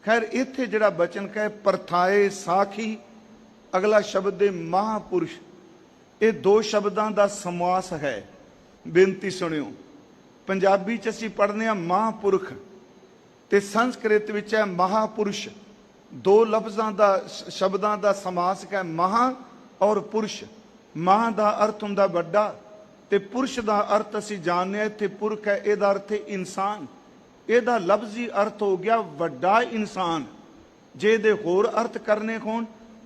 खैर इत्थे जिहड़ा बचन कहे परथाए साखी, अगला शब्द है महापुरुष। ये दो शब्दां दा समास है। बेनती सुनियो, पंजाबी च असीं पढ़ने आ महापुरख ते संस्कृत विच है महापुरुष। दो लफ्जां दा शब्दां दा समास है महा और पुरुष। महा दा अर्थ हुंदा वड्डा ते पुरुष दा अर्थ असीं जाणने इत्थे पुरख है, इहदा अर्थ है इंसान। इहदा लफ्जी अर्थ हो गया वड्डा इंसान। जे इहदे होर अर्थ करने होण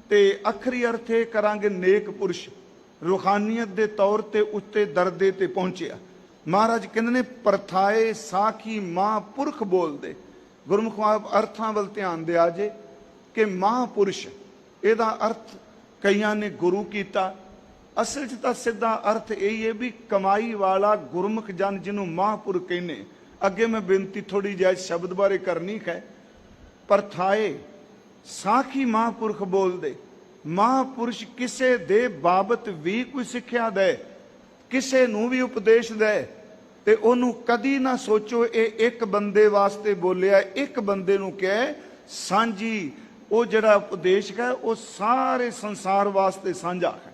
ते अखरी अर्थ ये करांगे नेक पुरुष, रूहानियत दे तौर ते उत्ते दर्दे ते पहुंचिया। महाराज कहंदे ने परथाए साखी महापुरख बोल दे। गुरमुख अर्थां वल ध्यान दिया जे कि महापुरुष इहदा अर्थ कईयां ने गुरु कीता। असल च तां सिद्धा अर्थ यही है भी कमाई वाला गुरमुख जन जिन्हों महापुरख कहने। अगे मैं बेनती थोड़ी जायज शब्द बारे करनी है। परथाए साखी महापुरख बोल दे। महापुरुष किसे दे बाबत भी कोई सिक्ख्या दे, किसे नूं भी उपदेश दे ते ओनू कदी ना सोचो ये एक बंदे वास्ते बोलिया, एक बंदे नूं कहे सांझी। वो जिहड़ा उपदेश है वो सारे संसार वास्ते साझा है।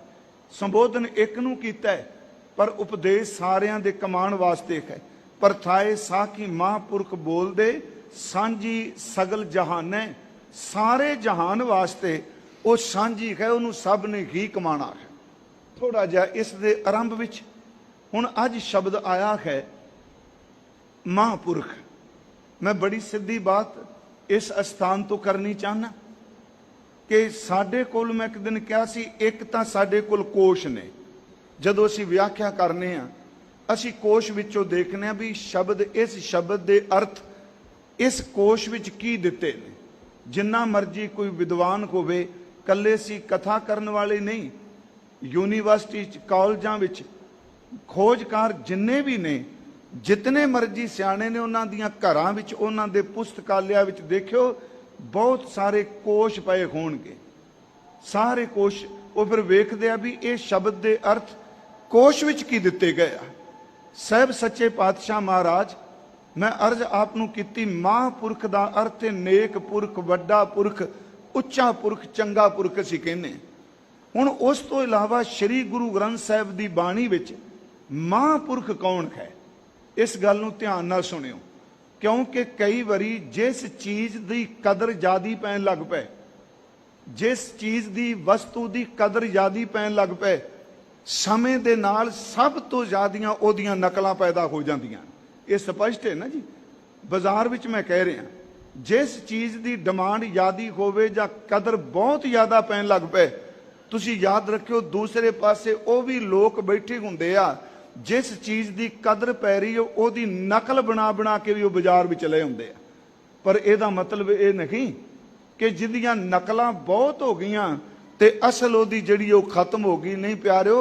संबोधन एक नूं कीता है पर उपदेश सारियां दे कमाण वास्ते है। परथाए साखी महापुरख बोल दे, सांझी सगल जहाने, सारे जहान वास्ते वो सांझी है, उन्होंने सब ने ही कमाना है। थोड़ा जिहा इस दे आरंभ विच हुण अज शब्द आया है महापुरख। मैं बड़ी सीधी बात इस स्थान तो करनी चाहना कि साडे कोल, मैं एक दिन कहा सी, एक तां साडे कोल कोश ने। जदों असीं व्याख्या करने आ असीं कोश विचों देखने आ भी शब्द, इस शब्द दे अर्थ इस कोश विच की दिते ने। जिन्ना मर्जी कोई विद्वान होवे, कल्ले सी कथा करन वाले नहीं, यूनीवर्सिटी कॉलेजां विच खोजकार जिन्ने भी ने, जितने मर्जी सियाणे ने, उन्हां दियां घरां विच, उन्हां दे पुस्तकालयां विच देखियो बहुत सारे कोश पए होणगे। सारे कोश वो फिर वेखदे आ भी ये शब्द दे अर्थ कोश विच की दिते गए आ। साहब सच्चे पातशाह महाराज, मैं अर्ज आप नूं कीती, महापुरख दा अर्थ है नेक पुरख, वड्डा पुरख, उच्चा पुरख, चंगा पुरख असीं कहने। हुण उस तो इलावा श्री गुरु ग्रंथ साहिब दी बाणी विच महापुरख कौन है, इस गल नूं ध्यान नाल सुणियो। क्योंकि कई वारी जिस चीज़ दी कदर ज़्यादा पैन लग पे, जिस चीज़ दी वस्तु दी कदर ज़्यादा पैन लग पे, समय दे नाल सब तो ज़्यादियां ओदियां नकलां पैदा हो जांदियां। ये स्पष्ट है ना जी। बाजार विच मैं कह रहा, जिस चीज़ की डिमांड ज़्यादा होवे जां कदर बहुत ज़्यादा पैन लग पे, तुसीं याद रखियो दूसरे पासे वो भी लोग बैठे हुंदे आ जिस चीज़ की कदर पै रही है उसकी नकल बना बना के भी वो बाजार में चले आउंदे आ। पर इहदा मतलब ये नहीं कि जिहदियां नकलां बहुत हो गईयां ते असल उहदी जिहड़ी वो खत्म हो गई। नहीं प्यारिओ,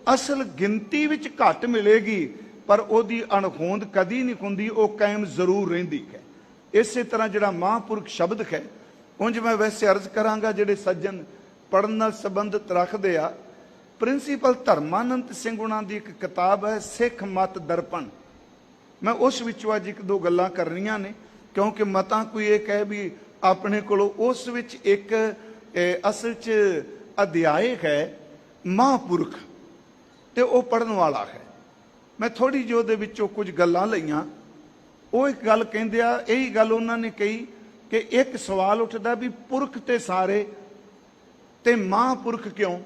असल गिनती विच घट मिलेगी पर उहदी अणहोंद कदी नहीं हुंदी, वो कायम जरूर रहिंदी है। इस तरह जिहड़ा महापुरख शब्द है, उंज मैं वैसे अर्ज करांगा जिहड़े सज्जन पढ़न नाल संबंधित रखदे आ, प्रिंसीपल धर्मानंद सिंह उन्हां दी एक किताब है सिख मत दर्पण। मैं उस विचों अज एक दो गल्लां करनियां ने, क्योंकि मतां कोई ये कहे भी अपने कोलों उस विच एक असल च अध्याय है महापुरख ते वो पढ़न वाला है। मैं थोड़ी जो दे विचों कुछ गल्लां लईआं। वो एक गल कहिंदे आ, यही गल उन्हां ने कही कि एक सवाल उठदा भी पुरख ते सारे ते महापुरख क्यों,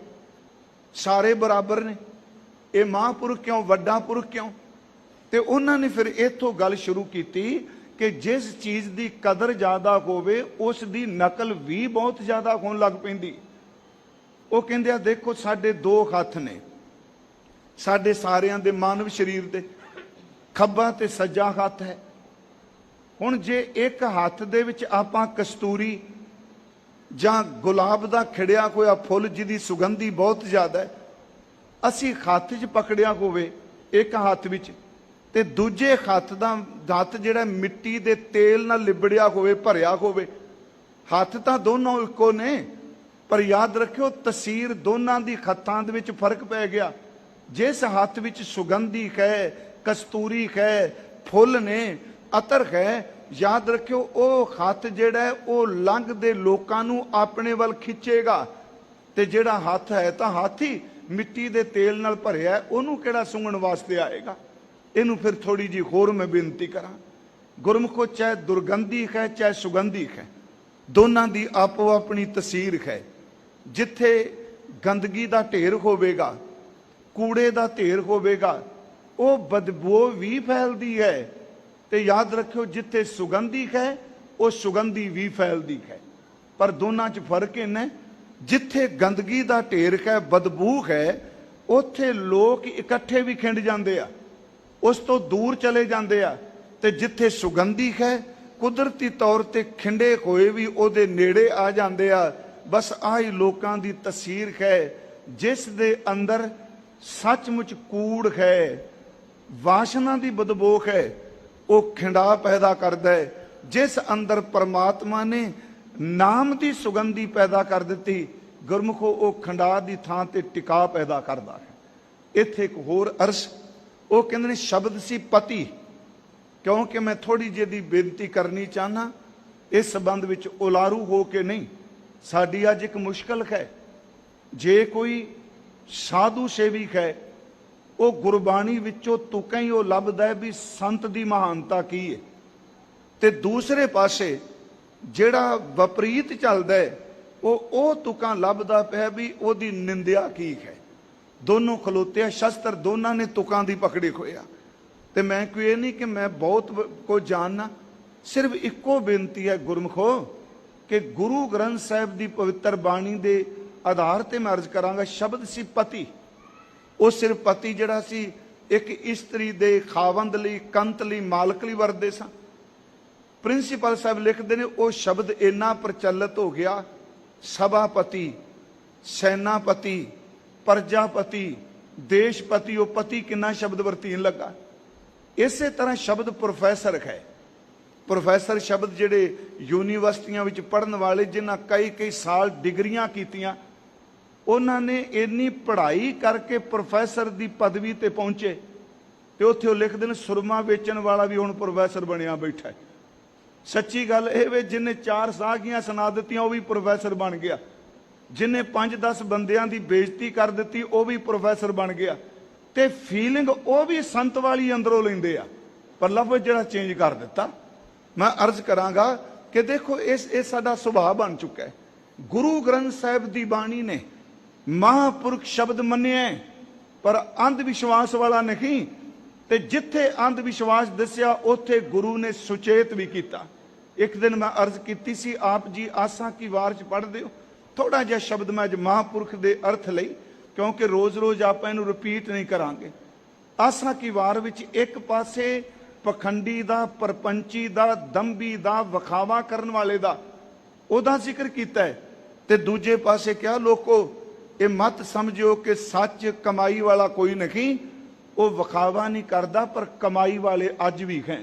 सारे बराबर ने, ये महापुरख क्यों, वड्डा पुरख क्यों? ते उन्होंने फिर इत्थों गल शुरू की कि जिस चीज़ की कदर ज़्यादा होवे उस दी नकल भी बहुत ज़्यादा होण लग पैंदी। वो कहंदे आ देखो साडे दो हथ ने, साडे सारियां दे मानव शरीर दे, खब्बा ते सज्जा हथ है। हुण जे एक हथ दे विच आपां कस्तूरी जां गुलाब दा खिड़िया होया फुल जिहदी सुगंधी बहुत ज़्यादा है, असीं हथ च पकड़िया होवे एक हथ विच ते दूजे हथ दा हथ जिहड़ा मिट्टी दे तेल नाल लिबड़िया होवे, भरिया होवे, हथ तां दोनों इक्को ने पर याद रखियो तसीर दोनों दी हत्थां दे विच फर्क पै गया। जिस हथ विच सुगंधी है, कस्तूरी है, फुल ने, अतर है, याद रखियो ਉਹ ਹੱਥ ਜਿਹੜਾ ਹੈ ਉਹ ਲੰਘਦੇ ਲੋਕਾਂ ਨੂੰ ਆਪਣੇ ਵੱਲ ਖਿੱਚੇਗਾ ਤੇ ਜਿਹੜਾ ਹੱਥ ਹੈ ਤਾਂ ਹੱਥ ਹੀ ਮਿੱਟੀ ਦੇ ਤੇਲ ਨਾਲ ਭਰਿਆ ਹੈ, ਉਹਨੂੰ ਕਿਹੜਾ ਸੁੰਘਣ ਵਾਸਤੇ ਆਏਗਾ। ਇਹਨੂੰ ਫਿਰ ਥੋੜੀ ਜੀ ਹੋਰ ਮੈਂ ਬੇਨਤੀ ਕਰਾਂ, ਗੁਰਮੁਖੋ ਚਾਹੇ ਦੁਰਗੰਧੀ ਹੈ ਚਾਹੇ ਸੁਗੰਧੀ ਹੈ, ਦੋਨਾਂ ਦੀ ਆਪੋ ਆਪਣੀ ਤਸੀਰ ਹੈ। ਜਿੱਥੇ ਗੰਦਗੀ ਦਾ ਢੇਰ ਹੋਵੇਗਾ, ਕੂੜੇ ਦਾ ਢੇਰ ਹੋਵੇਗਾ, ਉਹ ਬਦਬੂ ਵੀ ਫੈਲਦੀ ਹੈ। ਤੇ ਯਾਦ ਰੱਖਿਓ ਜਿੱਥੇ ਸੁਗੰਧੀ ਹੈ ਉਹ ਸੁਗੰਧੀ ਵੀ ਫੈਲਦੀ ਹੈ। ਪਰ ਦੋਨਾਂ 'ਚ ਫਰਕ ਇੰਨਾ, ਜਿੱਥੇ ਗੰਦਗੀ ਦਾ ਢੇਰ ਹੈ, ਬਦਬੂ ਹੈ, ਉੱਥੇ ਲੋਕ ਇਕੱਠੇ ਵੀ ਖਿੰਡ ਜਾਂਦੇ ਆ, ਉਸ ਤੋਂ ਦੂਰ ਚਲੇ ਜਾਂਦੇ ਆ। ਤੇ ਜਿੱਥੇ ਸੁਗੰਧੀ ਹੈ, ਕੁਦਰਤੀ ਤੌਰ ਤੇ ਖਿੰਡੇ ਹੋਏ ਵੀ ਉਹਦੇ ਨੇੜੇ ਆ ਜਾਂਦੇ ਆ। ਬਸ ਆਹੀ ਲੋਕਾਂ ਦੀ ਤਸਵੀਰ ਹੈ, ਜਿਸ ਦੇ ਅੰਦਰ ਸੱਚਮੁੱਚ ਕੂੜ ਹੈ, ਵਾਸ਼ਨਾ ਦੀ ਬਦਬੂ ਹੈ, ਉਹ ਖਿੰਡਾ ਪੈਦਾ ਕਰਦਾ ਹੈ। ਜਿਸ ਅੰਦਰ ਪਰਮਾਤਮਾ ਨੇ ਨਾਮ ਦੀ ਸੁਗੰਧੀ ਪੈਦਾ ਕਰ ਦਿੱਤੀ, ਗੁਰਮੁਖੋ ਉਹ ਖੰਡਾ ਦੀ ਥਾਂ ਤੇ ਟਿਕਾ ਪੈਦਾ ਕਰਦਾ ਹੈ। ਇੱਥੇ ਇੱਕ ਹੋਰ ਅਰਸ, ਉਹ ਕਹਿੰਦੇ ਨੇ ਸ਼ਬਦ ਸੀ ਪਤੀ। ਕਿਉਂਕਿ ਮੈਂ ਥੋੜੀ ਜਿਹੀ ਦੀ ਬੇਨਤੀ ਕਰਨੀ ਚਾਹਨਾ ਇਸ ਸੰਬੰਧ ਵਿੱਚ, ਉਲਾਰੂ ਹੋ ਕੇ ਨਹੀਂ। ਸਾਡੀ ਅੱਜ ਇੱਕ ਮੁਸ਼ਕਲ ਹੈ, ਜੇ ਕੋਈ ਸਾਧੂ ਸੇਵਕ ਹੈ, ਉਹ ਗੁਰਬਾਣੀ ਵਿੱਚੋਂ ਤੁਕਾਂ ਹੀ ਉਹ ਲੱਭਦਾ ਹੈ ਵੀ ਸੰਤ ਦੀ ਮਹਾਨਤਾ ਕੀ ਹੈ, ਤੇ ਦੂਸਰੇ ਪਾਸੇ ਜਿਹੜਾ ਵਿਪਰੀਤ ਚੱਲਦਾ ਹੈ ਉਹ ਤੁਕਾਂ ਲੱਭਦਾ ਪਿਆ ਵੀ ਉਹਦੀ ਨਿੰਦਿਆ ਕੀ ਹੈ। ਦੋਨੋਂ ਖਲੋਤੇ ਆ, ਸ਼ਸਤਰ ਦੋਨਾਂ ਨੇ ਤੁਕਾਂ ਦੀ ਪਕੜੇ ਹੋਇਆ। ਤੇ ਮੈਂ ਕੋਈ ਇਹ ਨਹੀਂ ਕਿ ਮੈਂ ਬਹੁਤ ਕੁਝ ਜਾਣਨਾ, ਸਿਰਫ ਇੱਕੋ ਬੇਨਤੀ ਹੈ ਗੁਰਮੁਖੋ ਕਿ ਗੁਰੂ ਗ੍ਰੰਥ ਸਾਹਿਬ ਦੀ ਪਵਿੱਤਰ ਬਾਣੀ ਦੇ ਆਧਾਰ ਤੇ ਮੈਂ ਅਰਜ਼ ਕਰਾਂਗਾ, ਸ਼ਬਦ ਸੀ ਪਤੀ। ਉਹ ਸਿਰਫ ਪਤੀ ਜਿਹੜਾ ਸੀ ਇੱਕ ਇਸਤਰੀ ਦੇ ਖਾਵੰਦ ਲਈ, ਕੰਤ ਲਈ, ਮਾਲਕ ਲਈ ਵਰਤਦੇ ਸਨ। ਪ੍ਰਿੰਸੀਪਲ ਸਾਹਿਬ ਲਿਖਦੇ ਨੇ ਉਹ ਸ਼ਬਦ ਇੰਨਾ ਪ੍ਰਚਲਿਤ ਹੋ ਗਿਆ, ਸਭਾਪਤੀ, ਸੈਨਾਪਤੀ, ਪ੍ਰਜਾਪਤੀ, ਦੇਸ਼ਪਤੀ, ਉਹ ਪਤੀ ਕਿੰਨਾ ਸ਼ਬਦ ਵਰਤੀਨ ਲੱਗਾ। ਇਸੇ ਤਰ੍ਹਾਂ ਸ਼ਬਦ ਪ੍ਰੋਫੈਸਰ ਹੈ। ਪ੍ਰੋਫੈਸਰ ਸ਼ਬਦ ਜਿਹੜੇ ਯੂਨੀਵਰਸਿਟੀਆਂ ਵਿੱਚ ਪੜ੍ਹਨ ਵਾਲੇ, ਜਿਨ੍ਹਾਂ ਕਈ ਸਾਲ ਡਿਗਰੀਆਂ ਕੀਤੀਆਂ, ਉਹਨਾਂ ਨੇ ਇੰਨੀ ਪੜ੍ਹਾਈ ਕਰਕੇ ਪ੍ਰੋਫੈਸਰ ਦੀ ਪਦਵੀ ਤੇ ਪਹੁੰਚੇ, ਤੇ ਉੱਥੇ ਉਹ ਲਿਖਦੇ ਨੇ ਸੁਰਮਾ ਵੇਚਣ ਵਾਲਾ ਵੀ ਹੁਣ ਪ੍ਰੋਫੈਸਰ ਬਣਿਆ ਬੈਠਾ। ਸੱਚੀ ਗੱਲ ਇਹ ਵੇ, ਜਿਹਨੇ 4 ਸਾਖੀਆਂ ਸੁਣਾ ਦਿੱਤੀਆਂ ਉਹ ਵੀ ਪ੍ਰੋਫੈਸਰ ਬਣ ਗਿਆ, ਜਿਹਨੇ 5-10 ਬੰਦਿਆਂ ਦੀ ਬੇਇੱਜ਼ਤੀ ਕਰ ਦਿੱਤੀ ਉਹ ਵੀ ਪ੍ਰੋਫੈਸਰ ਬਣ ਗਿਆ। ਤੇ ਫੀਲਿੰਗ ਉਹ ਵੀ ਸੰਤ ਵਾਲੀ ਅੰਦਰੋਂ ਲੈਂਦੇ ਆ, ਪਰ ਲਫ਼ਜ਼ ਜਿਹੜਾ ਚੇਂਜ ਕਰ ਦਿੱਤਾ। ਮੈਂ ਅਰਜ਼ ਕਰਾਂਗਾ ਕਿ ਦੇਖੋ ਇਹ ਸਾਡਾ ਸੁਭਾਅ ਬਣ ਚੁੱਕਾ ਹੈ। ਗੁਰੂ ਗ੍ਰੰਥ ਸਾਹਿਬ ਦੀ ਬਾਣੀ ਨੇ ਮਹਾਂਪੁਰਖ ਸ਼ਬਦ ਮੰਨਿਆ, ਪਰ ਅੰਧ ਵਿਸ਼ਵਾਸ ਵਾਲਾ ਨਹੀਂ। ਤੇ ਜਿੱਥੇ ਅੰਧ ਵਿਸ਼ਵਾਸ ਦੱਸਿਆ ਉੱਥੇ ਗੁਰੂ ਨੇ ਸੁਚੇਤ ਵੀ ਕੀਤਾ। ਇੱਕ ਦਿਨ ਮੈਂ ਅਰਜ਼ ਕੀਤੀ ਸੀ, ਆਪ ਜੀ ਆਸਾਂ ਕੀ ਵਾਰ ਚ ਪੜ੍ਹਦੇ ਹੋ, ਥੋੜਾ ਜਿਹਾ ਸ਼ਬਦ ਮੈਂ ਅੱਜ ਮਹਾਂਪੁਰਖ ਦੇ ਅਰਥ ਲਈ, ਕਿਉਂਕਿ ਰੋਜ਼-ਰੋਜ਼ ਆਪਾਂ ਇਹਨੂੰ ਰਿਪੀਟ ਨਹੀਂ ਕਰਾਂਗੇ। ਆਸਾਂ ਕੀ ਵਾਰ ਵਿੱਚ ਇੱਕ ਪਾਸੇ ਪਖੰਡੀ ਦਾ, ਪਰਪੰਚੀ ਦਾ, ਦੰਭੀ ਦਾ, ਵਿਖਾਵਾ ਕਰਨ ਵਾਲੇ ਦਾ ਉਹਦਾ ਜ਼ਿਕਰ ਕੀਤਾ ਹੈ, ਤੇ ਦੂਜੇ ਪਾਸੇ ਕਿਹਾ ਲੋਕੋ ਇਹ ਮਤ ਸਮਝਿਓ ਕਿ ਸੱਚ ਕਮਾਈ ਵਾਲਾ ਕੋਈ ਨਹੀਂ, ਉਹ ਵਿਖਾਵਾ ਨਹੀਂ ਕਰਦਾ ਪਰ ਕਮਾਈ ਵਾਲੇ ਅੱਜ ਵੀ ਹੈ।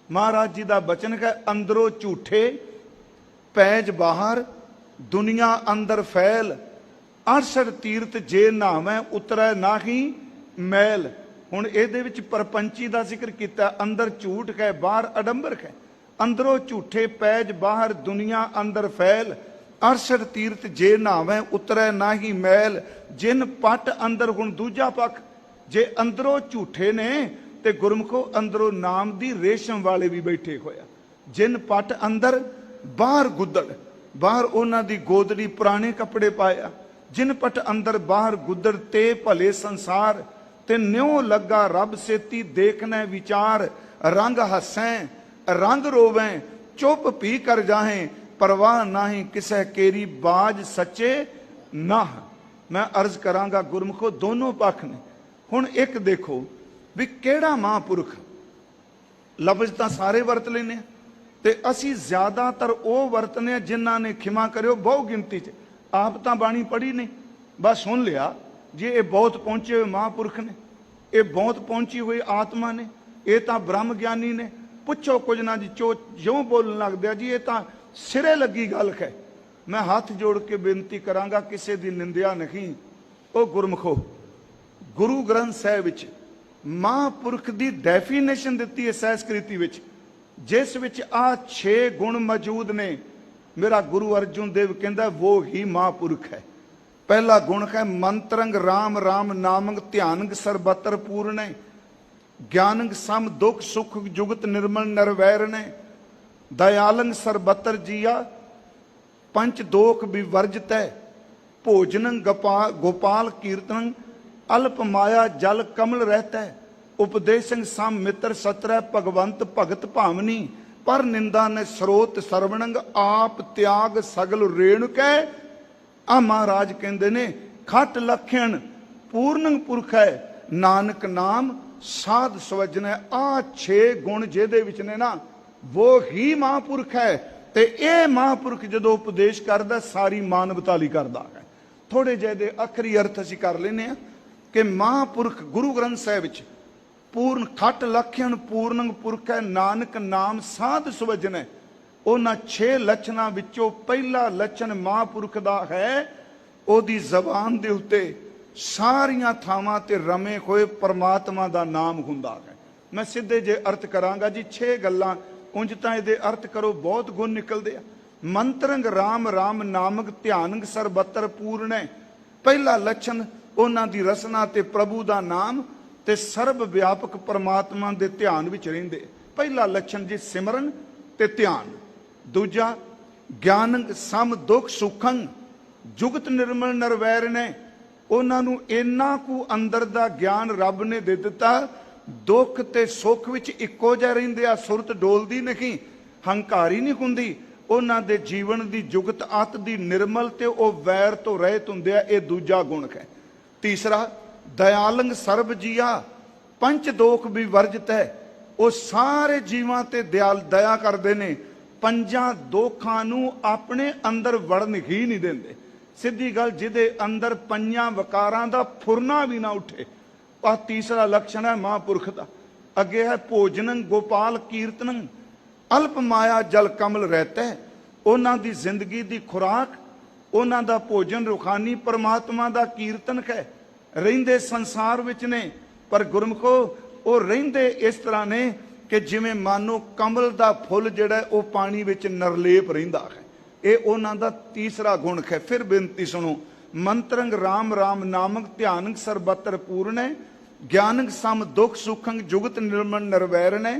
ਮਹਾਰਾਜ ਜੀ ਦਾ ਬਚਨ ਹੈ, ਅੰਦਰੋਂ ਝੂਠੇ ਪੈਜ ਬਾਹਰ, ਦੁਨੀਆ ਅੰਦਰ ਫੈਲ, 68 ਤੀਰਥ ਜੇ ਨਾਵੇਂ ਉਤਰੈ ਨਾਹੀ ਮੈਲ। ਹੁਣ ਇਹਦੇ ਵਿੱਚ ਪਰਪੰਚੀ ਦਾ ਜ਼ਿਕਰ ਕੀਤਾ, ਅੰਦਰ ਝੂਠ ਹੈ ਬਾਹਰ ਅਡੰਬਰ ਹੈ। ਅੰਦਰੋਂ ਝੂਠੇ ਪੈਜ ਬਾਹਰ, ਦੁਨੀਆ ਅੰਦਰ ਫੈਲ, 68 ਤੀਰਥ ਜੇ ਨਾਵੇਂ ਉਤਰੈ ਨਾਹੀ ਮੈਲ। ਜਿਨ ਪਟ ਅੰਦਰ, ਹੁਣ ਦੂਜਾ ਪੱਖ, ਜੇ ਅੰਦਰੋਂ ਝੂਠੇ ਨੇ ਤੇ ਗੁਰਮੁਖੋ ਅੰਦਰੋਂ ਨਾਮ ਦੀ ਰੇਸ਼ਮ ਵਾਲੇ ਵੀ ਬੈਠੇ ਹੋਇਆ। ਜਿਨ ਪਟ ਅੰਦਰ, ਬਾਹਰ ਗੁੱਦੜ, ਬਾਹਰ ਉਹਨਾਂ ਦੀ ਗੋਦੜੀ ਪੁਰਾਣੇ ਕੱਪੜੇ ਪਾਇਆ। ਜਿਨ ਪਟ ਅੰਦਰ ਬਾਹਰ ਗੁੱਦੜ, ਤੇ ਭਲੇ ਸੰਸਾਰ ਤੇ ਨਿਉ ਲੱਗਾ ਰੱਬ ਸੇਤੀ, ਦੇਖਣਾ ਵਿਚਾਰ, ਰੰਗ ਹੱਸੈਂ ਰੰਗ ਰੋਵੈਂ, ਚੁੱਪ ਪੀ ਕਰ ਜਾਹੇ, ਪਰਵਾਹ ਨਾਹੀਂ ਕਿਸੇ ਕੇਰੀ, ਬਾਜ ਸੱਚੇ ਨਾ। ਮੈਂ ਅਰਜ਼ ਕਰਾਂਗਾ ਗੁਰਮੁਖੋ ਦੋਨੋਂ ਪੱਖ ਨੇ। ਹੁਣ ਇੱਕ ਦੇਖੋ ਵੀ ਕਿਹੜਾ ਮਹਾਂਪੁਰਖ, ਲਫ਼ਜ਼ ਤਾਂ ਸਾਰੇ ਵਰਤ ਲੈਨੇ, ਤੇ ਅਸੀਂ ਜ਼ਿਆਦਾਤਰ ਉਹ ਵਰਤਨੇ ਜਿਨ੍ਹਾਂ ਨੇ, ਖਿਮਾ ਕਰਿਓ ਬਹੁ ਗਿਣਤੀ 'ਚ, ਆਪ ਤਾਂ ਬਾਣੀ ਪੜ੍ਹੀ ਨਹੀਂ, ਬਸ ਸੁਣ ਲਿਆ ਜੀ ਇਹ ਬਹੁਤ ਪਹੁੰਚੇ ਹੋਏ ਮਹਾਂਪੁਰਖ ਨੇ, ਇਹ ਬਹੁਤ ਪਹੁੰਚੀ ਹੋਈ ਆਤਮਾ ਨੇ, ਇਹ ਤਾਂ ਬ੍ਰਹਮ ਗਿਆਨੀ ਨੇ, ਪੁੱਛੋ ਕੁਝ ਨਾ ਜੀ, ਜਿਉਂ ਬੋਲਣ ਲੱਗਦੇ ਆ ਜੀ ਇਹ ਤਾਂ ਸਿਰੇ ਲੱਗੀ ਗੱਲ ਹੈ। ਮੈਂ ਹੱਥ ਜੋੜ ਕੇ ਬੇਨਤੀ ਕਰਾਂਗਾ, ਕਿਸੇ ਦੀ ਨਿੰਦਿਆ ਨਹੀਂ। ਉਹ ਗੁਰਮੁਖੋ ਗੁਰੂ ਗ੍ਰੰਥ ਸਾਹਿਬ ਵਿੱਚ ਮਹਾਂਪੁਰਖ ਦੀ ਡੈਫੀਨੇਸ਼ਨ ਦਿੱਤੀ ਹੈ ਸੰਸਕ੍ਰਿਤੀ ਵਿੱਚ, जिस विच आ 6 गुण मौजूद ने, मेरा गुरु अर्जुन देव कहता वो ही महापुरुष है। पहला गुण है मंत्रंग राम राम नामंग ध्यानंग सर्वत्र पूर्ण, ज्ञानंग सम दुख सुख जुगत निर्मल नरवैर ने, दयालंग सर्वत्र जिया पंच दोख विवर्जित है, भोजनं गोपाल कीर्तन अल्प माया जल कमल रहता है, उपदेशं सम मित्र सत्र भगवंत भगत भावनी, पर निंदा ने स्रोत सरवणंग आप त्याग सगल रेणुक है। आ महाराज कहते ने खट लखण पूर्णंग पुरख है, नानक नाम साध सवजन है। आ 6 गुण जेदे विच ने ना, वो ही महापुरख है। ते ये महापुरख जो उपदेश करदा सारी मानवता लई करदा है। थोड़े ਜਿਹੇ ਦੇ आखिरी अर्थ ਅਸੀਂ कर लेने कि महापुरख गुरु ग्रंथ साहिब विच पूर्ण खट लखण पूर्णंग पुरख है, नानक नाम साध सुवजन है। उन्हां 6 लक्षणां विचों पहला लक्षण महापुरख दा है, ओदी जबान दे उत्ते सारियां थावां ते रमे होए परमात्मा दा नाम हुंदा है। मैं सीधे जे अर्थ करांगा जी, 6 गल्लां उंज तां इहदे अर्थ करो बहुत गुण निकलदे आ। मंत्रंग राम राम नामक ध्यानंग सर्वत्र पूर्ण है। पहला लक्षण उन्हां दी रसना ते प्रभु दा नाम ते सर्व व्यापक परमात्मा दे ध्यान विच रहिंदे। पहला लक्षण जी सिमरन ते ध्यान। दूजा ज्ञानंग सम दुख सुखं जुगत निर्मल नरवैर ने, उन्हां नूं इन्ना कु अंदर दा ज्ञान रब ने दे दिता, दुख ते सुख विच इक्को जिहा रहिंदे आ, सुरत डोलदी नहीं, हंकारी नहीं हुंदी। उन्हां दे जीवन दी जुगत अत दी निर्मल ते ओ वैर तो रहत हुंदे आ। ये दूजा गुण है। तीसरा दयालंग सर्ब जिया पंच दोख भी वर्जित है। वो सारे जीवां ते दया करदे ने, पंजां दोखां नूं अपने अंदर वड़न ही नहीं देंदे। सीधी गल, जिहदे अंदर पंजां वकारां दा फुरना भी ना उठे। आ तीसरा लक्षण है महापुरख दा। अगे है भोजनं गोपाल कीर्तनं अल्प माया जल कमल रहता है। उन्हां दी जिंदगी दी खुराक, उन्हां दा भोजन रूखानी परमात्मा दा कीर्तन है। रहिंदे संसार विच ने, पर गुरमुखो वो रहिंदे इस तरह ने कि जिवें मानो कमल दा फुल जिहड़ा वो पानी विच नरलेप रहिंदा है। ये उन्हां दा तीसरा गुण है। फिर बेनती सुनो, मंत्रंग राम राम नामक ध्यानंग सर्वत्र पूर्ण है, ज्ञानंग सम दुख सुखंग जुगत निर्मल नरवैर ने,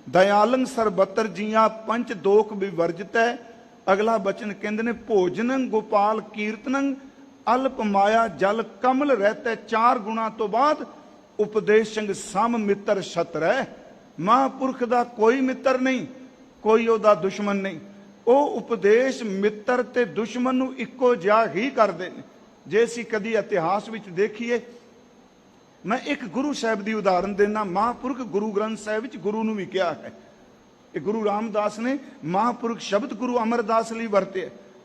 दयालंग सर्वत्र जिया पंच दोख विवर्जित है। अगला बचन कहते ने भोजनं गोपाल कीर्तनं अल्प माया जल कमल रहता है। 4 गुणा तो बाद उपदेशंग सम मित्र छत्र है। महापुरख दा कोई मित्र नहीं, कोई ओदा दुश्मन नहीं। वो उपदेश मित्र ते दुश्मन नूं इक्को जिहा ही करदे ने। जे असीं कदी इतिहास विच देखीए, मैं एक गुरु साहब की उदाहरण देना। महापुरख गुरु ग्रंथ साहिब विच गुरु नूं भी कहा है। गुरु रामदास ने महापुरख शब्द गुरु अमरदास लई वरते।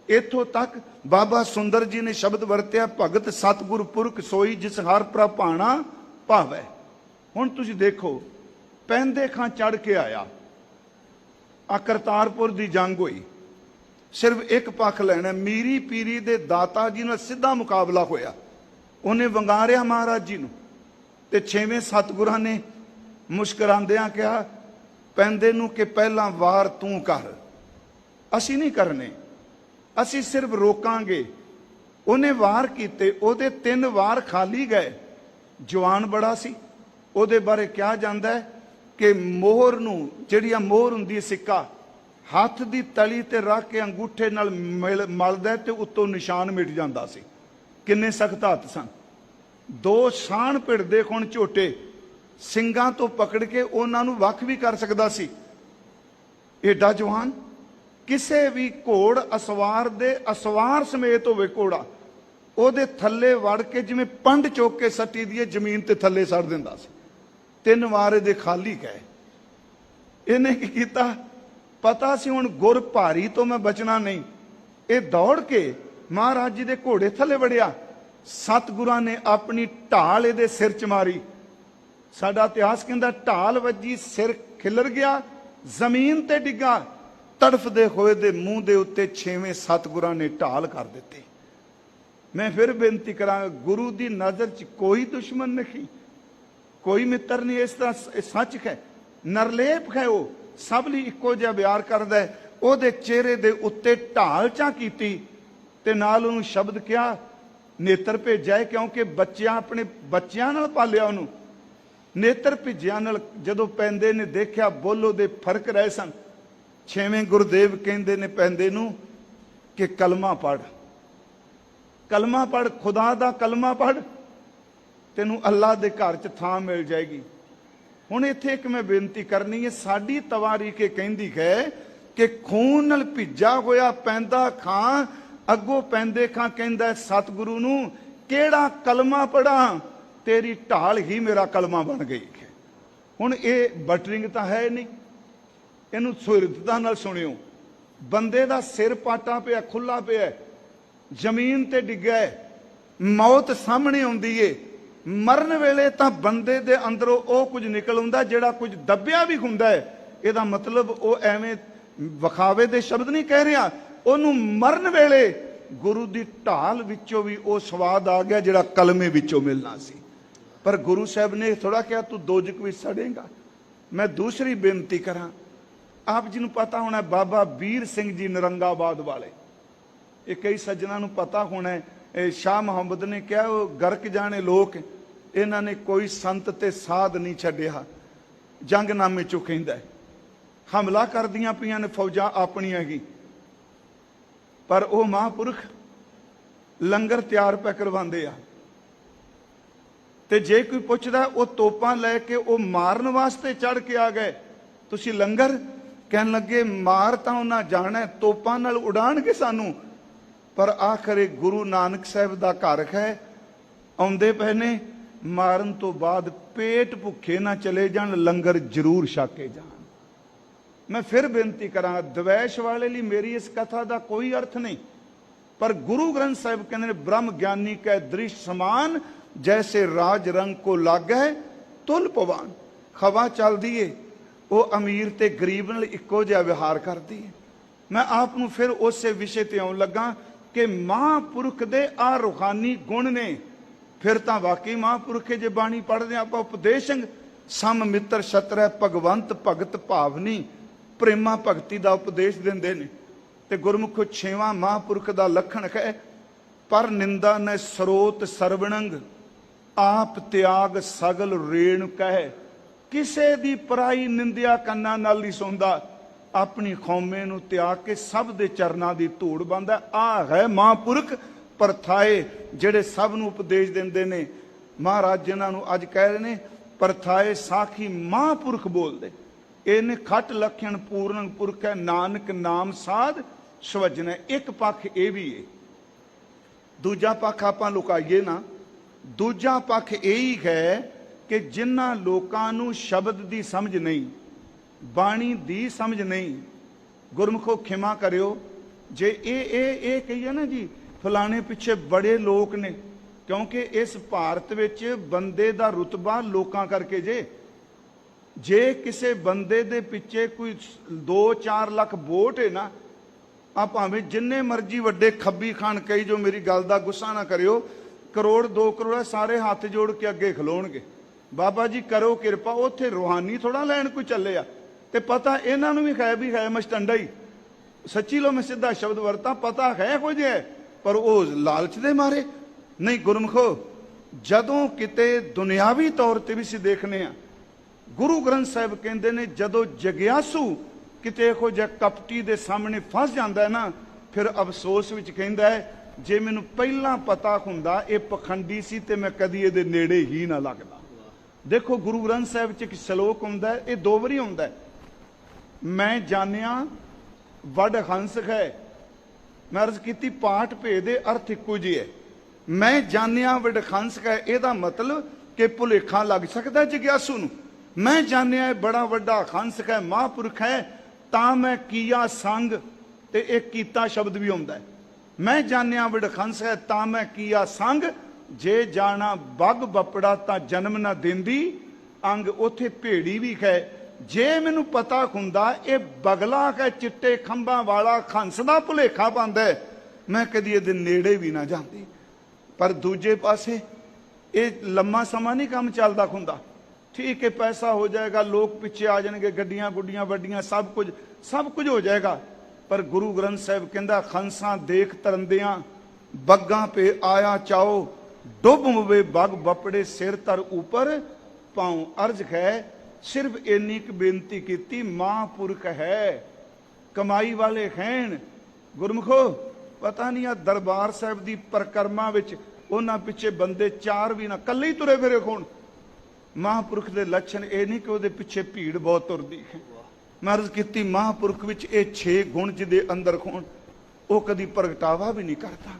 इथों तक बाबा सुंदर जी ने शब्द वरत्या, भगत सतगुर पुरख सोई जिस हर प्रभाणा भावै। हुण तुसीं देखो, पैंदे खां चढ़ के आया, आ करतारपुर की जंग हुई, सिर्फ एक पक्ष लैना, मीरी पीरी दे दाता जी नाल सीधा मुकाबला होया। उन्हें वंगारिया महाराज जी नूं ते 6वें सतगुरां ने मुस्कुरांदियां कहा पैंदे नूं कि पहला वार तू कर, असीं नहीं करने, असीं सिर्फ रोकांगे। उन्हें वार कीते, ओदे 3 वार खाली गए। जवान बड़ा सी, ओदे बारे कहा जाता है कि मोहर नूं, जिहड़ी मोहर हुंदी है सिक्का, हथ की तली ते रख के अंगूठे नाल मलदा ते उत्तों निशान मिट जाता सी। किन्ने सख्त हथ सन। 2 साण भिड़दे खुण झोटे ਸਿੰਘਾਂ तो पकड़ के उन्हां नूं वख भी कर सकदा सी। एडा जवान, किसे भी घोड़ असवार दे असवार समेत होवे घोड़ा, ਉਹਦੇ थल्ले वड़ के जिवें पंड चुक के सट्टी दी जमीन ते थल्ले सड़ दिंदा सी। 3 वार इहदे खाली गए। इहने की कीता, पता सी हुण गुर भारी तो मैं बचना नहीं। ये दौड़ के महाराज जी दे घोड़े थल्ले वड़िया। सतगुरां ने अपनी ढाल इहदे सिर च मारी। साडा इतिहास कहंदा ढाल वजी, सिर खिलर गया, जमीन ते डिग्गा। तड़फदे होए दे मूंह दे उत्ते 6वें सतगुरां ने ढाल कर दित्ती। मैं फिर बेनती करांगा, गुरु दी नज़र च कोई दुश्मन नहीं, कोई मित्र नहीं। इस तरह सच है, नरलेप है, वो ਸਭ ਲਈ ਇੱਕੋ ਜਿਹਾ ਵਿਆਰ ਕਰਦਾ ਹੈ। ਉਹਦੇ ਚਿਹਰੇ ਦੇ ਉੱਤੇ ਢਾਲ ਚਾ ਕੀਤੀ ਤੇ ਨਾਲ ਉਹਨੂੰ ਸ਼ਬਦ ਕਿਹਾ, ਨੇਤਰ ਭੇਜਿਆ, ਕਿਉਂਕਿ ਬੱਚਿਆਂ ਆਪਣੇ ਬੱਚਿਆਂ ਨਾਲ ਪਾਲਿਆ ਉਹਨੂੰ। ਨੇਤਰ ਭਿੱਜਿਆਂ ਨਾਲ ਜਦੋਂ ਪੈਂਦੇ ਨੇ ਦੇਖਿਆ, ਬੋਲੋ ਦੇ ਫਰਕ ਰਹੇ ਸਨ। ਛੇਵੇਂ ਗੁਰਦੇਵ ਕਹਿੰਦੇ ਨੇ ਪੈਂਦੇ ਨੂੰ ਕਿ ਕਲਮਾ ਪੜ੍ਹ, ਕਲਮਾ ਪੜ੍ਹ, ਖੁਦਾ ਦਾ ਕਲਮਾ ਪੜ੍ਹ, ਤੈਨੂੰ ਅੱਲਾ ਦੇ ਘਰ 'ਚ ਥਾਂ ਮਿਲ ਜਾਏਗੀ। ਹੁਣ ਇੱਥੇ ਇੱਕ ਮੈਂ ਬੇਨਤੀ ਕਰਨੀ ਹੈ, ਸਾਡੀ ਤਵਾਰੀਖ ਕਹਿੰਦੀ ਹੈ ਕਿ ਖੂਨ ਨਾਲ ਭਿੱਜਾ ਹੋਇਆ ਪੈਂਦਾ ਖਾਂ, ਅੱਗੋਂ ਪੈਂਦੇ ਖਾਂ ਕਹਿੰਦਾ ਸਤਿਗੁਰੂ ਨੂੰ ਕਿਹੜਾ ਕਲਮਾ ਪੜਾਂ, ਤੇਰੀ ਢਾਲ ਹੀ ਮੇਰਾ ਕਲਮਾ ਬਣ ਗਈ ਹੈ। ਹੁਣ ਇਹ ਬਟਰਿੰਗ ਤਾਂ ਹੈ ਨਹੀਂ, ਇਹਨੂੰ ਸੁਹਿਰਦਤਾ ਨਾਲ ਸੁਣਿਓ। ਬੰਦੇ ਦਾ ਸਿਰ ਪਾਟਾ ਪਿਆ, ਖੁੱਲਾ ਪਿਆ, ਜ਼ਮੀਨ ਤੇ ਡਿੱਗਾ, ਮੌਤ ਸਾਹਮਣੇ ਆਉਂਦੀ ਏ। ਮਰਨ ਵੇਲੇ ਤਾਂ ਬੰਦੇ ਦੇ ਅੰਦਰੋਂ ਉਹ ਕੁਝ ਨਿਕਲ ਆਉਂਦਾ ਜਿਹੜਾ ਕੁਝ ਦੱਬਿਆ ਵੀ ਹੁੰਦਾ ਹੈ। ਇਹਦਾ ਮਤਲਬ ਉਹ ਐਵੇਂ ਵਿਖਾਵੇ ਦੇ ਸ਼ਬਦ ਨਹੀਂ ਕਹਿ ਰਿਹਾ, ਉਹਨੂੰ ਮਰਨ ਵੇਲੇ ਗੁਰੂ ਦੀ ਢਾਲ ਵਿੱਚੋਂ ਵੀ ਉਹ ਸਵਾਦ ਆ ਗਿਆ ਜਿਹੜਾ ਕਲਮੇ ਵਿੱਚੋਂ ਮਿਲਣਾ ਸੀ। ਪਰ ਗੁਰੂ ਸਾਹਿਬ ਨੇ ਥੋੜਾ ਕਿਹਾ ਤੂੰ ਦੋਜਕ ਵਿੱਚ ਸੜੇਗਾ। ਮੈਂ ਦੂਸਰੀ ਬੇਨਤੀ ਕਰਾਂ, ਆਪ ਜੀ ਨੂੰ ਪਤਾ ਹੋਣਾ ਬਾਬਾ ਵੀਰ ਸਿੰਘ ਜੀ ਨਰੰਗਾਬਾਦ ਵਾਲੇ, ਇਹ ਕਈ ਸੱਜਣਾ ਨੂੰ ਪਤਾ ਹੋਣਾ, ਇਹ ਸ਼ਾਹ ਮੁਹੰਮਦ ਨੇ ਕਿਹਾ ਉਹ ਗਰਕ ਜਾਣੇ ਲੋਕ, ਇਹਨਾਂ ਨੇ ਕੋਈ ਸੰਤ ਤੇ ਸਾਧ ਨਹੀਂ ਛੱਡਿਆ। ਜੰਗਨਾਮੇ ਚੋਂ ਕਹਿੰਦਾ ਹਮਲਾ ਕਰਦੀਆਂ ਪਈਆਂ ਨੇ ਫੌਜਾਂ ਆਪਣੀਆਂ ਹੀ, ਪਰ ਉਹ ਮਹਾਂਪੁਰਖ ਲੰਗਰ ਤਿਆਰ ਪੈ ਕਰਵਾਉਂਦੇ ਆ। ਤੇ ਜੇ ਕੋਈ ਪੁੱਛਦਾ ਉਹ ਤੋਪਾਂ ਲੈ ਕੇ ਉਹ ਮਾਰਨ ਵਾਸਤੇ ਚੜ ਕੇ ਆ ਗਏ, ਤੁਸੀਂ ਲੰਗਰ ਕਹਿਣ ਲੱਗੇ, ਮਾਰ ਤਾਂ ਉਹਨਾਂ ਜਾਣਾ, ਤੋਪਾਂ ਨਾਲ ਉਡਾਣਗੇ ਸਾਨੂੰ। ਪਰ ਆਖਰੇ ਗੁਰੂ ਨਾਨਕ ਸਾਹਿਬ ਦਾ ਘਰ ਹੈ, ਆਉਂਦੇ ਪਏ ਨੇ, ਮਾਰਨ ਤੋਂ ਬਾਅਦ ਪੇਟ ਭੁੱਖੇ ਨਾ ਚਲੇ ਜਾਣ, ਲੰਗਰ ਜ਼ਰੂਰ ਛਕੇ ਜਾਣ। ਮੈਂ ਫਿਰ ਬੇਨਤੀ ਕਰਾਂ, ਦਵੈਸ਼ ਵਾਲੇ ਲਈ ਮੇਰੀ ਇਸ ਕਥਾ ਦਾ ਕੋਈ ਅਰਥ ਨਹੀਂ, ਪਰ ਗੁਰੂ ਗ੍ਰੰਥ ਸਾਹਿਬ ਕਹਿੰਦੇ ਨੇ ਬ੍ਰਹਮ ਗਿਆਨੀ ਕੈ ਦ੍ਰਿਸ਼ ਸਮਾਨ, ਜੈਸੇ ਰਾਜ ਰੰਗ ਕੋ ਲਾਗੈ ਤੁਲ ਪਵਾਨ। ਖਵਾ ਚੱਲਦੀ ਏ, ਉਹ ਅਮੀਰ ਤੇ ਗਰੀਬ ਨਾਲ ਇੱਕੋ ਜਿਹਾ ਵਿਹਾਰ ਕਰਦੀ ਹੈ। ਮੈਂ ਆਪ ਨੂੰ ਫਿਰ ਉਸੇ ਵਿਸ਼ੇ ਤੇ ਆਉਣ ਲੱਗਾ ਕਿ ਮਹਾਂਪੁਰਖ ਦੇ ਆ ਰੂਹਾਨੀ ਗੁਣ ਨੇ। ਫਿਰ ਤਾਂ ਵਾਕਈ ਮਹਾਂਪੁਰਖੇ ਜੇ ਬਾਣੀ ਪੜ੍ਹਦੇ ਆਪਾਂ, ਉਪਦੇਸ਼ੰਗ ਸਮ ਮਿੱਤਰ ਛਤਰੈ ਭਗਵੰਤ ਭਗਤ ਭਾਵਨੀ, ਪ੍ਰੇਮਾ ਭਗਤੀ ਦਾ ਉਪਦੇਸ਼ ਦਿੰਦੇ ਨੇ। ਤੇ ਗੁਰਮੁਖੋ ਛੇਵਾਂ ਮਹਾਂਪੁਰਖ ਦਾ ਲੱਖਣ ਹੈ, ਪਰ ਨਿੰਦਾ ਨ ਸਰੋਤ ਸਰਵਣੰਗ, ਆਪ ਤਿਆਗ ਸਗਲ ਰੇਣ ਕਹਿ। ਕਿਸੇ ਦੀ ਪਰਾਈ ਨਿੰਦਿਆ ਕੰਨਾਂ ਨਾਲ ਨਹੀਂ ਸੁਣਦਾ, ਆਪਣੀ ਕੌਮੇ ਨੂੰ ਤਿਆਗ ਕੇ ਸਭ ਦੇ ਚਰਨਾਂ ਦੀ ਧੂੜ ਬੰਦਾ। ਆ ਹੈ ਮਹਾਂਪੁਰਖ ਪਰਥਾਏ, ਜਿਹੜੇ ਸਭ ਨੂੰ ਉਪਦੇਸ਼ ਦਿੰਦੇ ਨੇ। ਮਹਾਰਾਜ ਜਿਨ੍ਹਾਂ ਨੂੰ ਅੱਜ ਕਹਿ ਰਹੇ ਨੇ ਪਰਥਾਏ ਸਾਖੀ ਮਹਾਂਪੁਰਖ ਬੋਲਦੇ, ਇਹਨੇ ਖੱਟ ਲਖਣ ਪੂਰਨ ਪੁਰਖ ਹੈ, ਨਾਨਕ ਨਾਮ ਸਾਧ ਸਵਜਨ। ਇੱਕ ਪੱਖ ਇਹ ਵੀ ਹੈ, ਦੂਜਾ ਪੱਖ ਆਪਾਂ ਲੁਕਾਈਏ ਨਾ। ਦੂਜਾ ਪੱਖ ਇਹ ਹੀ ਹੈ ਕਿ ਜਿਨ੍ਹਾਂ ਲੋਕਾਂ ਨੂੰ ਸ਼ਬਦ ਦੀ ਸਮਝ ਨਹੀਂ, ਬਾਣੀ ਦੀ ਸਮਝ ਨਹੀਂ, ਗੁਰਮੁਖੋ ਖਿਮਾ ਕਰਿਓ ਜੇ ਇਹ ਕਹੀਏ ਨਾ ਜੀ ਫਲਾਣੇ ਪਿੱਛੇ ਬੜੇ ਲੋਕ ਨੇ, ਕਿਉਂਕਿ ਇਸ ਭਾਰਤ ਵਿੱਚ ਬੰਦੇ ਦਾ ਰੁਤਬਾ ਲੋਕਾਂ ਕਰਕੇ ਜੇ ਕਿਸੇ ਬੰਦੇ ਦੇ ਪਿੱਛੇ ਕੋਈ 2-4 ਲੱਖ ਵੋਟ ਹੈ ਨਾ, ਆ ਭਾਵੇਂ ਜਿੰਨੇ ਮਰਜ਼ੀ ਵੱਡੇ ਖੱਬੀ ਖਾਨ ਕਹੀ ਜੋ, ਮੇਰੀ ਗੱਲ ਦਾ ਗੁੱਸਾ ਨਾ ਕਰਿਓ, ਕਰੋੜ 2 ਕਰੋੜ ਸਾਰੇ ਹੱਥ ਜੋੜ ਕੇ ਅੱਗੇ ਖਲੋਣਗੇ, ਬਾਬਾ ਜੀ ਕਰੋ ਕਿਰਪਾ। ਉੱਥੇ ਰੂਹਾਨੀ ਥੋੜਾ ਲੈਣ ਕੋਈ ਚੱਲੇ ਆ, ਤੇ ਪਤਾ ਇਹਨਾਂ ਨੂੰ ਵੀ ਹੈ ਮਸਟੰਡਾ ਹੀ, ਸੱਚੀ ਲੋ ਮੈਂ ਸਿੱਧਾ ਸ਼ਬਦ ਵਰਤਾ, ਪਤਾ ਹੈ ਕੁਝ ਹੈ, ਪਰ ਉਹ ਲਾਲਚ ਦੇ ਮਾਰੇ ਨਹੀਂ। ਗੁਰਮੁਖੋ ਜਦੋਂ ਕਿਤੇ ਦੁਨਿਆਵੀ ਤੌਰ ਤੇ ਵੀ ਅਸੀਂ ਦੇਖਨੇ ਆ, ਗੁਰੂ ਗ੍ਰੰਥ ਸਾਹਿਬ ਕਹਿੰਦੇ ਨੇ ਜਦੋਂ ਜਗਿਆਸੂ ਕਿਤੇ ਇਹੋ ਜਿਹਾ ਕਪਟੀ ਦੇ ਸਾਹਮਣੇ ਫਸ ਜਾਂਦਾ ਹੈ ਨਾ, ਫਿਰ ਅਫਸੋਸ ਵਿੱਚ ਕਹਿੰਦਾ ਹੈ ਜੇ ਮੈਨੂੰ ਪਹਿਲਾਂ ਪਤਾ ਹੁੰਦਾ ਇਹ ਪਖੰਡੀ ਸੀ ਤੇ ਮੈਂ ਕਦੀ ਇਹਦੇ ਨੇੜੇ ਹੀ ਨਾ ਲੱਗਦਾ। ਦੇਖੋ ਗੁਰੂ ਗ੍ਰੰਥ ਸਾਹਿਬ 'ਚ ਇੱਕ ਸ਼ਲੋਕ ਹੁੰਦਾ, ਇਹ 2 ਵਾਰੀ ਹੁੰਦਾ, ਮੈਂ ਜਾਣਿਆ ਵੱਡ ਹੰਸ ਹੈ। ਮੈਂ ਅਰਜ਼ ਕੀਤੀ ਪਾਠ ਭੇਦ ਦੇ ਅਰਥ ਇੱਕੋ ਜਿਹੇ ਹੈ। ਮੈਂ ਜਾਣਿਆ ਵੱਡ ਹੰਸ ਹੈ, ਇਹਦਾ ਮਤਲਬ ਕਿ ਭੁਲੇਖਾ ਲੱਗ ਸਕਦਾ ਜਗਿਆਸੂ ਨੂੰ। ਮੈਂ ਜਾਣਿਆ ਬੜਾ ਵੱਡਾ ਹੰਸ ਹੈ, ਮਹਾਂਪੁਰਖ ਹੈ, ਤਾਂ ਮੈਂ ਕੀਆ ਸੰਗ, ਤੇ ਇਹ ਕੀਤਾ ਸ਼ਬਦ ਵੀ ਆਉਂਦਾ ਹੈ। ਮੈਂ ਜਾਣਿਆ ਵੱਡ ਹੰਸ ਹੈ ਤਾਂ ਮੈਂ ਕੀਆ ਸੰਗ, ਜੇ ਜਾਣਾ ਬੱਗ ਬਪੜਾ ਤਾਂ ਜਨਮ ਨਾ ਦਿੰਦੀ ਅੰਗ। ਉੱਥੇ ਭੇੜੀ ਵੀ ਹੈ। ਜੇ ਮੈਨੂੰ ਪਤਾ ਹੁੰਦਾ ਇਹ ਬਗਲਾ ਹੈ, ਚਿੱਟੇ ਖੰਭਾਂ ਵਾਲਾ ਹੰਸ ਦਾ ਭੁਲੇਖਾ ਪਾਉਂਦਾ, ਮੈਂ ਕਦੀ ਇਹਦੇ ਨੇੜੇ ਵੀ ਨਾ ਜਾਂਦੀ। ਪਰ ਦੂਜੇ ਪਾਸੇ ਇਹ ਲੰਮਾ ਸਮਾਂ ਨਹੀਂ ਕੰਮ ਚੱਲਦਾ ਹੁੰਦਾ। ठीक है पैसा हो जाएगा, लोग पीछे आ जाएंगे, गड्डियां गुड्डियां वड्डियां सब कुछ हो जाएगा। पर गुरु ग्रंथ साहब कहता खंसा देख तरंदियां बग्गा पे आया चाओ, डुब मुवे बग बपड़े सिर तर ऊपर पाऊं। अर्ज है सिर्फ इन्नी क बेनती की, महापुरख है कमाई वाले हैं। गुरमुखो पता नहीं आ दरबार साहब की परिक्रमा विच उन्हां पिछे बंदे चार भी ना कल्ले ही तुरे फिरे होण। महापुरख के लक्षण ये नहीं कि वो पिछे भीड़ बहुत तुरदी है। मैं अर्ज की महापुरख विच ये 6 गुण जिहदे अंदर होण, वो कदी प्रगटावा भी नहीं करता।